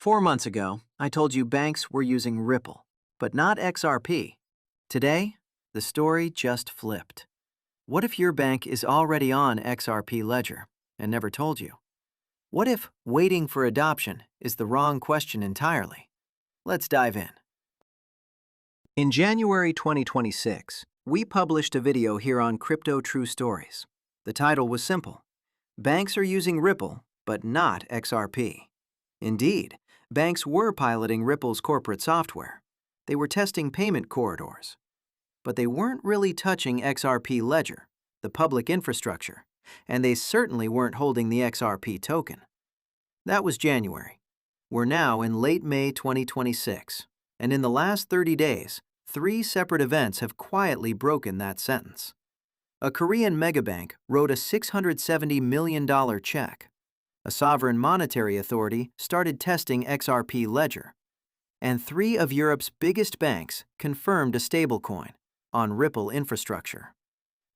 4 months ago, I told you banks were using Ripple, but not XRP. Today, the story just flipped. What if your bank is already on XRP Ledger and never told you? What if waiting for adoption is the wrong question entirely? Let's dive in. In January 2026, we published a video here on Crypto True Stories. The title was simple: Banks are using Ripple, but not XRP. Indeed, banks were piloting Ripple's corporate software. They were testing payment corridors. But they weren't really touching XRP Ledger, the public infrastructure, and they certainly weren't holding the XRP token. That was January. We're now in late May 2026, and in the last 30 days, 3 separate events have quietly broken that sentence. A Korean megabank wrote a $670 million check. A sovereign monetary authority started testing XRP Ledger. And 3 of Europe's biggest banks confirmed a stablecoin on Ripple infrastructure.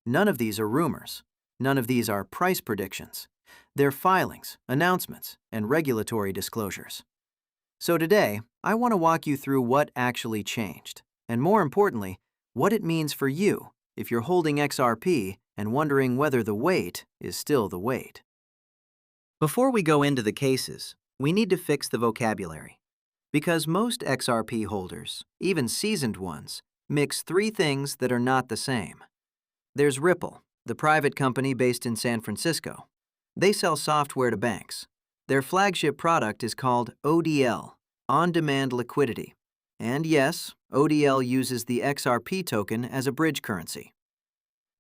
None of these are rumors. None of these are price predictions. They're filings, announcements, and regulatory disclosures. So today, I want to walk you through what actually changed, and more importantly, what it means for you if you're holding XRP and wondering whether the wait is still the wait. Before we go into the cases, we need to fix the vocabulary. Because most XRP holders, even seasoned ones, mix 3 things that are not the same. There's Ripple, the private company based in San Francisco. They sell software to banks. Their flagship product is called ODL, On-Demand Liquidity. And yes, ODL uses the XRP token as a bridge currency.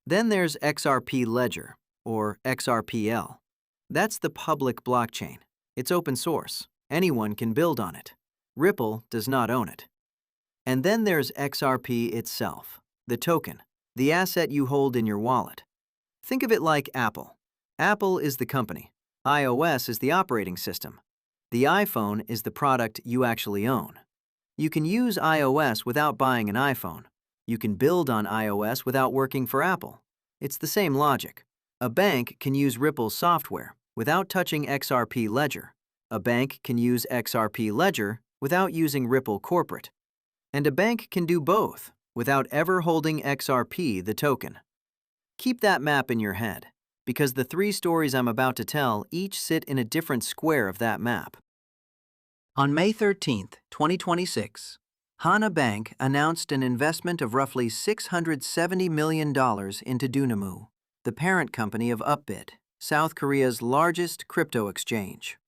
Then there's XRP Ledger, or XRPL. That's the public blockchain. It's open source. Anyone can build on it. Ripple does not own it. And then there's XRP itself, the token, the asset you hold in your wallet. Think of it like Apple. Apple is the company. iOS is the operating system. The iPhone is the product you actually own. You can use iOS without buying an iPhone. You can build on iOS without working for Apple. It's the same logic. A bank can use Ripple's software without touching XRP Ledger. A bank can use XRP Ledger without using Ripple Corporate. And a bank can do both without ever holding XRP, the token. Keep that map in your head, because the 3 stories I'm about to tell each sit in a different square of that map. On May 13, 2026, Hana Bank announced an investment of roughly $670 million into Dunamu, the parent company of Upbit, South Korea's largest crypto exchange.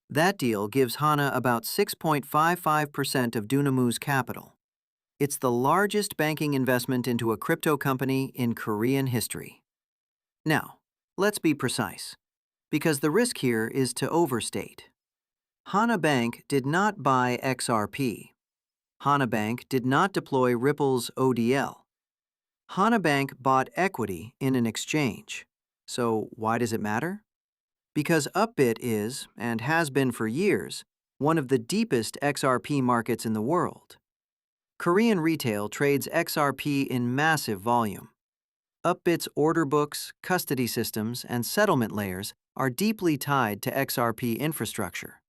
That deal gives Hana about 6.55% of Dunamu's capital. It's the largest banking investment into a crypto company in Korean history. Now, let's be precise, because the risk here is to overstate. Hana Bank did not buy XRP. Hana Bank did not deploy Ripple's ODL. Hana Bank bought equity in an exchange. So why does it matter? Because Upbit is, and has been for years, one of the deepest XRP markets in the world. Korean retail trades XRP in massive volume. Upbit's order books, custody systems, and settlement layers are deeply tied to XRP infrastructure.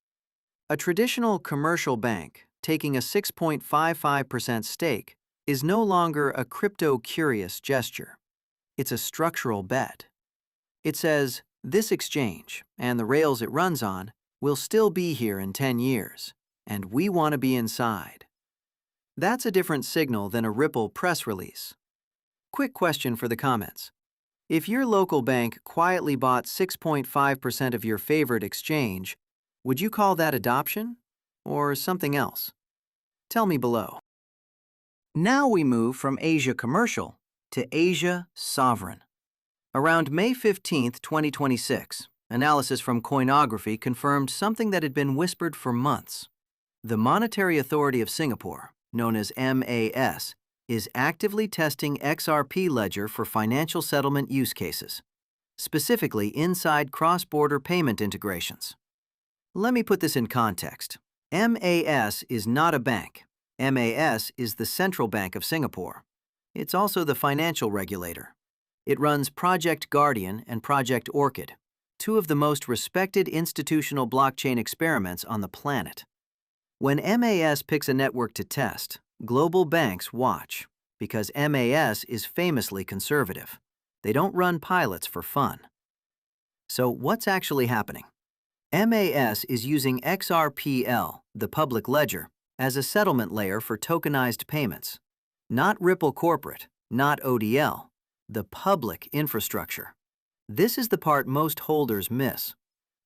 A traditional commercial bank taking a 6.55% stake is no longer a crypto-curious gesture. It's a structural bet. It says, this exchange, and the rails it runs on, will still be here in 10 years, and we want to be inside. That's a different signal than a Ripple press release. Quick question for the comments. If your local bank quietly bought 6.5% of your favorite exchange, would you call that adoption or something else? Tell me below. Now we move from Asia commercial to Asia sovereign. Around May 15, 2026, analysis from Coinography confirmed something that had been whispered for months. The Monetary Authority of Singapore, known as MAS, is actively testing XRP Ledger for financial settlement use cases, specifically inside cross-border payment integrations. Let me put this in context. MAS is not a bank. MAS is the Central Bank of Singapore. It's also the financial regulator. It runs Project Guardian and Project Orchid, 2 of the most respected institutional blockchain experiments on the planet. When MAS picks a network to test, global banks watch because MAS is famously conservative. They don't run pilots for fun. So what's actually happening? MAS is using XRPL, the public ledger, as a settlement layer for tokenized payments. Not Ripple Corporate, not ODL, the public infrastructure. This is the part most holders miss.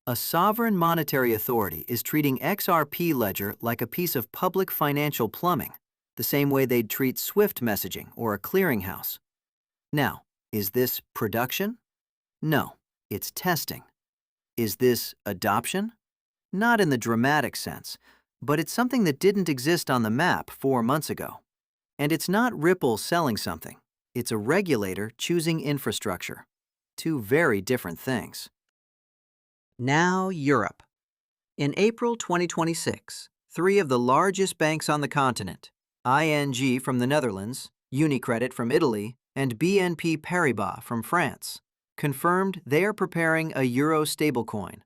A sovereign monetary authority is treating XRP ledger like a piece of public financial plumbing, the same way they'd treat Swift messaging or a clearinghouse. Now, is this production? No, it's testing. Is this adoption? Not in the dramatic sense, but it's something that didn't exist on the map 4 months ago. And it's not Ripple selling something. It's a regulator choosing infrastructure. Two very different things. Now, Europe. In April 2026, 3 of the largest banks on the continent, ING from the Netherlands, Unicredit from Italy, and BNP Paribas from France, confirmed they are preparing a euro stablecoin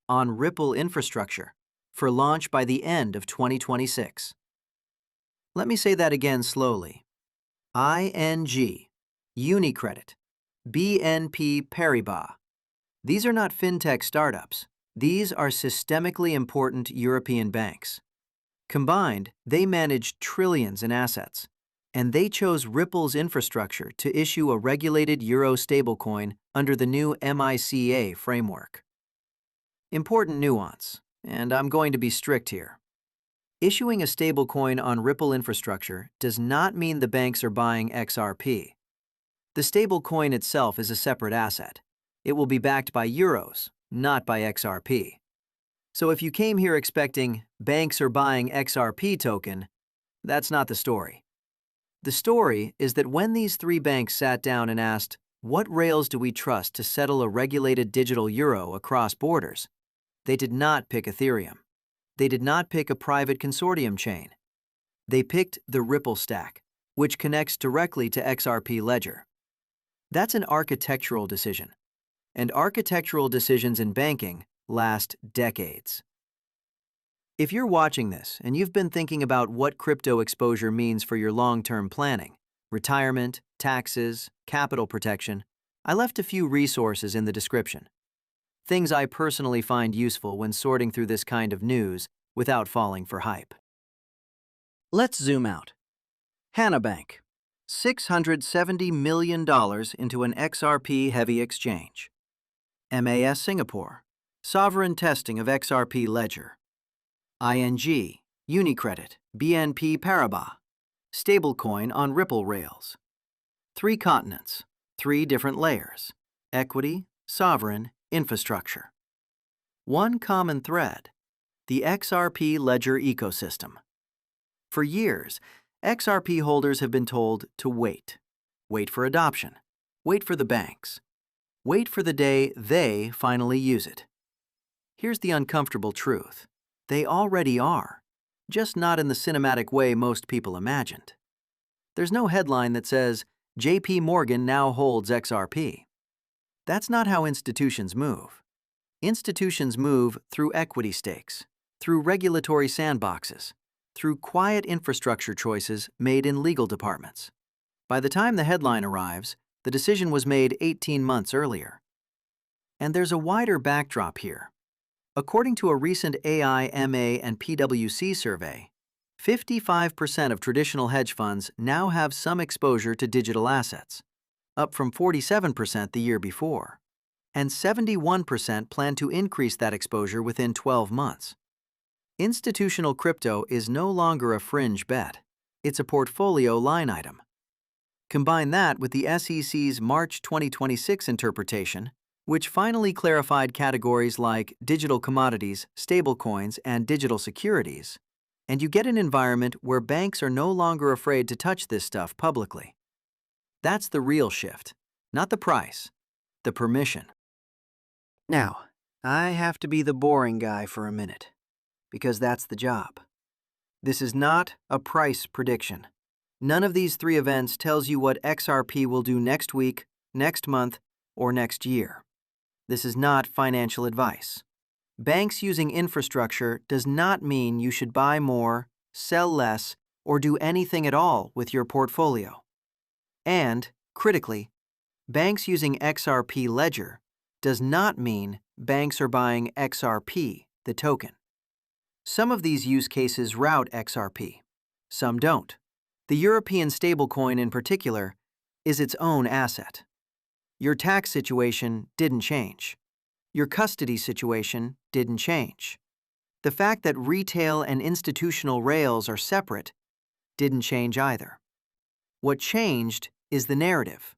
on Ripple infrastructure for launch by the end of 2026. Let me say that again slowly. ING, Unicredit, BNP Paribas. These are not fintech startups. These are systemically important European banks. Combined, they manage trillions in assets, and they chose Ripple's infrastructure to issue a regulated euro stablecoin under the new MiCA framework. Important nuance, and I'm going to be strict here. Issuing a stablecoin on Ripple infrastructure does not mean the banks are buying XRP. The stablecoin itself is a separate asset. It will be backed by euros, not by XRP. So if you came here expecting banks are buying XRP token, that's not the story. The story is that when these 3 banks sat down and asked, what rails do we trust to settle a regulated digital euro across borders, they did not pick Ethereum. They did not pick a private consortium chain. They picked the Ripple stack, which connects directly to XRP ledger. That's an architectural decision. And architectural decisions in banking last decades. If you're watching this and you've been thinking about what crypto exposure means for your long-term planning, retirement, taxes, capital protection, I left a few resources in the description. Things I personally find useful when sorting through this kind of news without falling for hype. Let's zoom out. Hana Bank, $670 million into an XRP-heavy exchange. MAS Singapore, sovereign testing of XRP ledger. ING, Unicredit, BNP Paribas, stablecoin on Ripple rails. 3 continents, 3 different layers, equity, sovereign, infrastructure. One common thread, the XRP ledger ecosystem. For years, XRP holders have been told to wait. Wait for adoption. Wait for the banks. Wait for the day they finally use it. Here's the uncomfortable truth. They already are, just not in the cinematic way most people imagined. There's no headline that says, JP Morgan now holds XRP. That's not how institutions move. Institutions move through equity stakes, through regulatory sandboxes, through quiet infrastructure choices made in legal departments. By the time the headline arrives, the decision was made 18 months earlier. And there's a wider backdrop here. According to a recent AIMA and PwC survey, 55% of traditional hedge funds now have some exposure to digital assets, up from 47% the year before, and 71% plan to increase that exposure within 12 months. Institutional crypto is no longer a fringe bet. It's a portfolio line item. Combine that with the SEC's March 2026 interpretation, which finally clarified categories like digital commodities, stablecoins, and digital securities, and you get an environment where banks are no longer afraid to touch this stuff publicly. That's the real shift, not the price, the permission. Now, I have to be the boring guy for a minute, because that's the job. This is not a price prediction. None of these 3 events tells you what XRP will do next week, next month, or next year. This is not financial advice. Banks using infrastructure does not mean you should buy more, sell less, or do anything at all with your portfolio. And, critically, banks using XRP Ledger does not mean banks are buying XRP, the token. Some of these use cases route XRP. Some don't. The European stablecoin in particular is its own asset. Your tax situation didn't change. Your custody situation didn't change. The fact that retail and institutional rails are separate didn't change either. What changed is the narrative,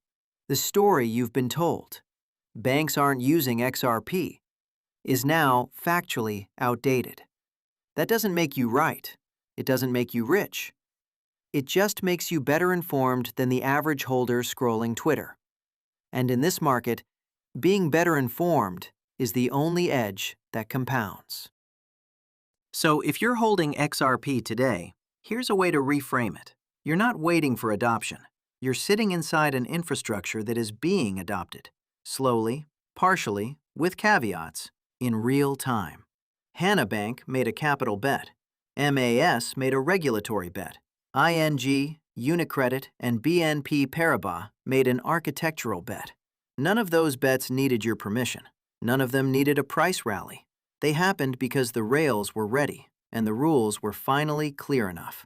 the story you've been told. Banks aren't using XRP is now factually outdated. That doesn't make you right. It doesn't make you rich. It just makes you better informed than the average holder scrolling Twitter. And in this market, being better informed is the only edge that compounds. So if you're holding XRP today, here's a way to reframe it. You're not waiting for adoption. You're sitting inside an infrastructure that is being adopted, slowly, partially, with caveats, in real time. Hana Bank made a capital bet. MAS made a regulatory bet. ING, Unicredit, and BNP Paribas made an architectural bet. None of those bets needed your permission. None of them needed a price rally. They happened because the rails were ready and the rules were finally clear enough.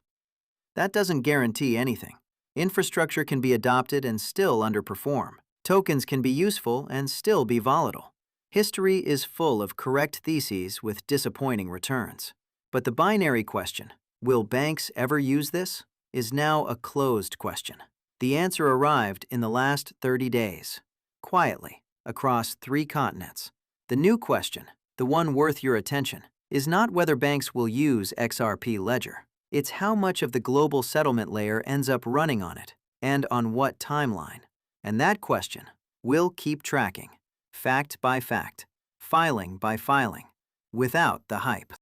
That doesn't guarantee anything. Infrastructure can be adopted and still underperform. Tokens can be useful and still be volatile. History is full of correct theses with disappointing returns. But the binary question, will banks ever use this, is now a closed question. The answer arrived in the last 30 days, quietly, across 3 continents. The new question, the one worth your attention, is not whether banks will use XRP Ledger. It's how much of the global settlement layer ends up running on it, and on what timeline. And that question we'll keep tracking, fact by fact, filing by filing, without the hype.